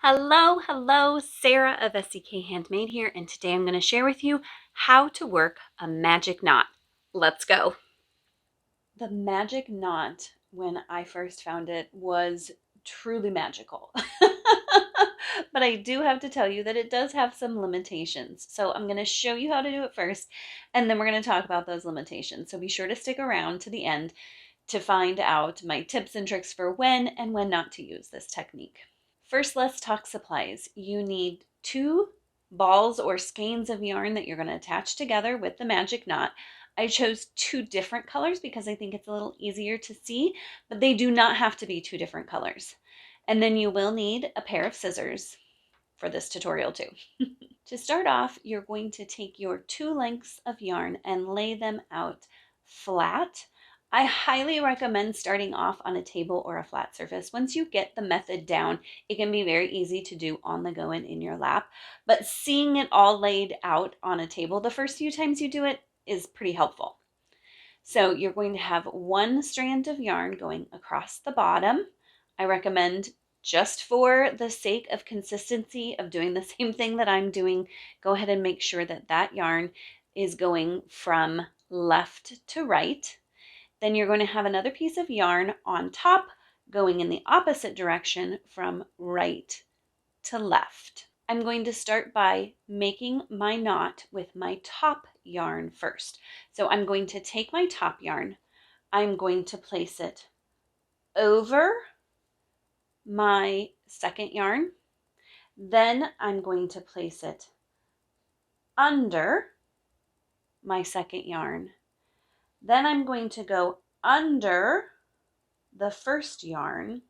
Hello, Sarah of SDK Handmade here, and today I'm going to share with you how to work a magic knot. Let's go. The magic knot, when I first found it, was truly magical. But I do have to tell you that it does have some limitations. So I'm going to show you how to do it first, and then we're going to talk about those limitations. So be sure to stick around to the end to find out my tips and tricks for when and when not to use this technique. First, let's talk supplies. You need 2 balls or skeins of yarn that you're going to attach together with the magic knot. I chose 2 different colors because I think it's a little easier to see, but they do not have to be 2 different colors. And then you will need a pair of scissors for this tutorial too. To start off, you're going to take your 2 lengths of yarn and lay them out flat. I highly recommend starting off on a table or a flat surface. Once you get the method down, it can be very easy to do on the go and in your lap, but seeing it all laid out on a table the first few times you do it is pretty helpful. So you're going to have 1 strand of yarn going across the bottom. I recommend, just for the sake of consistency of doing the same thing that I'm doing, go ahead and make sure that that yarn is going from left to right. Then you're going to have another piece of yarn on top going in the opposite direction from right to left. I'm going to start by making my knot with my top yarn first. So I'm going to take my top yarn, I'm going to place it over my second yarn, then I'm going to place it under my second yarn, then I'm going to go under the first yarn,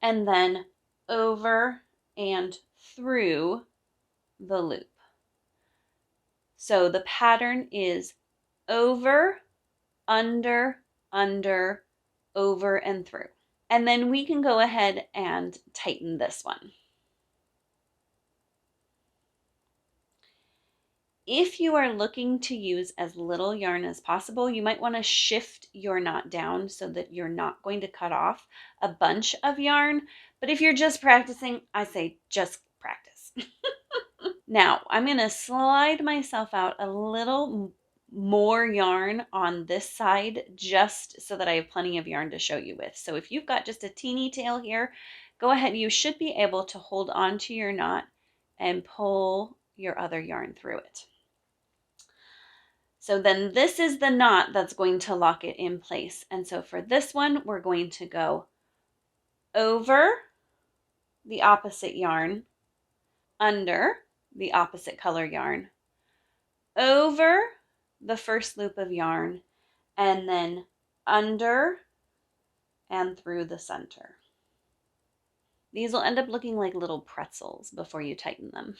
and then over and through the loop. So the pattern is over, under, over, and through. And then we can go ahead and tighten this one. If you are looking to use as little yarn as possible, you might want to shift your knot down so that you're not going to cut off a bunch of yarn. But if you're just practicing, I say just practice. Now, I'm going to slide myself out a little more yarn on this side just so that I have plenty of yarn to show you with. So if you've got just a teeny tail here, go ahead. You should be able to hold on to your knot and pull your other yarn through it. So then this is the knot that's going to lock it in place. And so for this one, we're going to go over the opposite yarn, under the opposite color yarn, over the first loop of yarn, and then under and through the center. These will end up looking like little pretzels before you tighten them.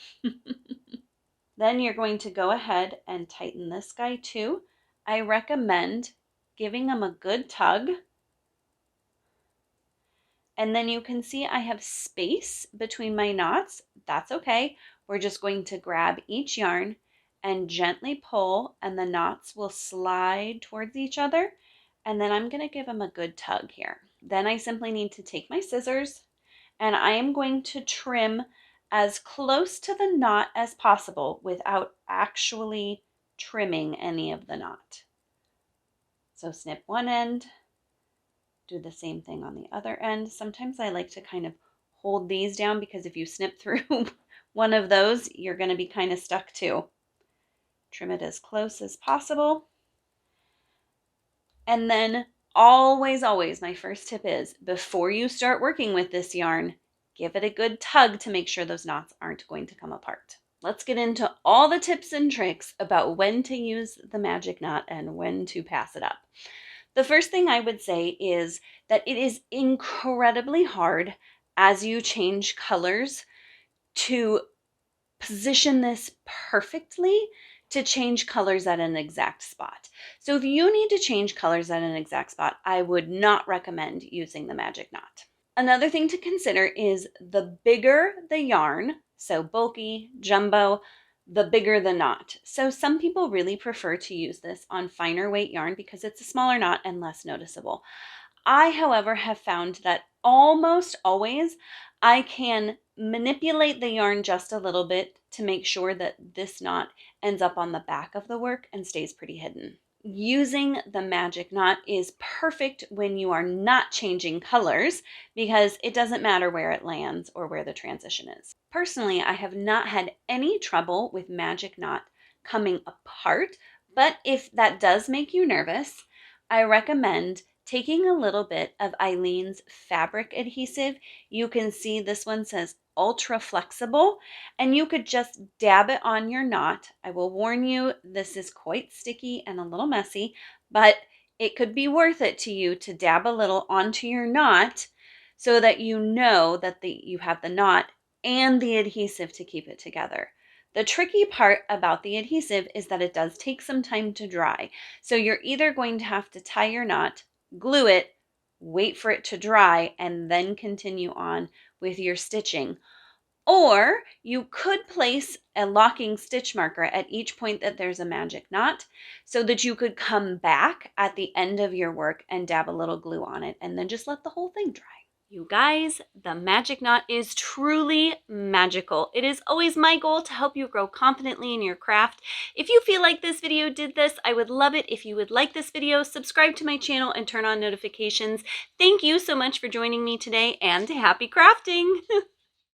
Then you're going to go ahead and tighten this guy too. I recommend giving them a good tug. And then you can see I have space between my knots. That's okay. We're just going to grab each yarn and gently pull, and the knots will slide towards each other. And then I'm going to give them a good tug here. Then I simply need to take my scissors, and I am going to trim as close to the knot as possible without actually trimming any of the knot. So snip one end, do the same thing on the other end. Sometimes I like to kind of hold these down because if you snip through one of those, you're going to be kind of stuck too. Trim it as close as possible. And then always, my first tip is, before you start working with this yarn, give it a good tug to make sure those knots aren't going to come apart. Let's get into all the tips and tricks about when to use the magic knot and when to pass it up. The first thing I would say is that it is incredibly hard as you change colors to position this perfectly to change colors at an exact spot. So if you need to change colors at an exact spot, I would not recommend using the magic knot. Another thing to consider is the bigger the yarn, so bulky, jumbo, the bigger the knot. So some people really prefer to use this on finer weight yarn because it's a smaller knot and less noticeable. I, however, have found that almost always I can manipulate the yarn just a little bit to make sure that this knot ends up on the back of the work and stays pretty hidden. Using the magic knot is perfect when you are not changing colors because it doesn't matter where it lands or where the transition is. Personally, I have not had any trouble with magic knot coming apart, but if that does make you nervous, I recommend taking a little bit of Eileen's fabric adhesive. You can see this one says ultra flexible, and you could just dab it on your knot. I will warn you, this is quite sticky and a little messy, but it could be worth it to you to dab a little onto your knot so that you know that you have the knot and the adhesive to keep it together. The tricky part about the adhesive is that it does take some time to dry. So you're either going to have to tie your knot, glue it, wait for it to dry, and then continue on with your stitching. Or you could place a locking stitch marker at each point that there's a magic knot so that you could come back at the end of your work and dab a little glue on it and then just let the whole thing dry. You guys, the magic knot is truly magical. It is always my goal to help you grow confidently in your craft. If you feel like this video did this, I would love it if you would like this video, subscribe to my channel, and turn on notifications. Thank you so much for joining me today, and happy crafting!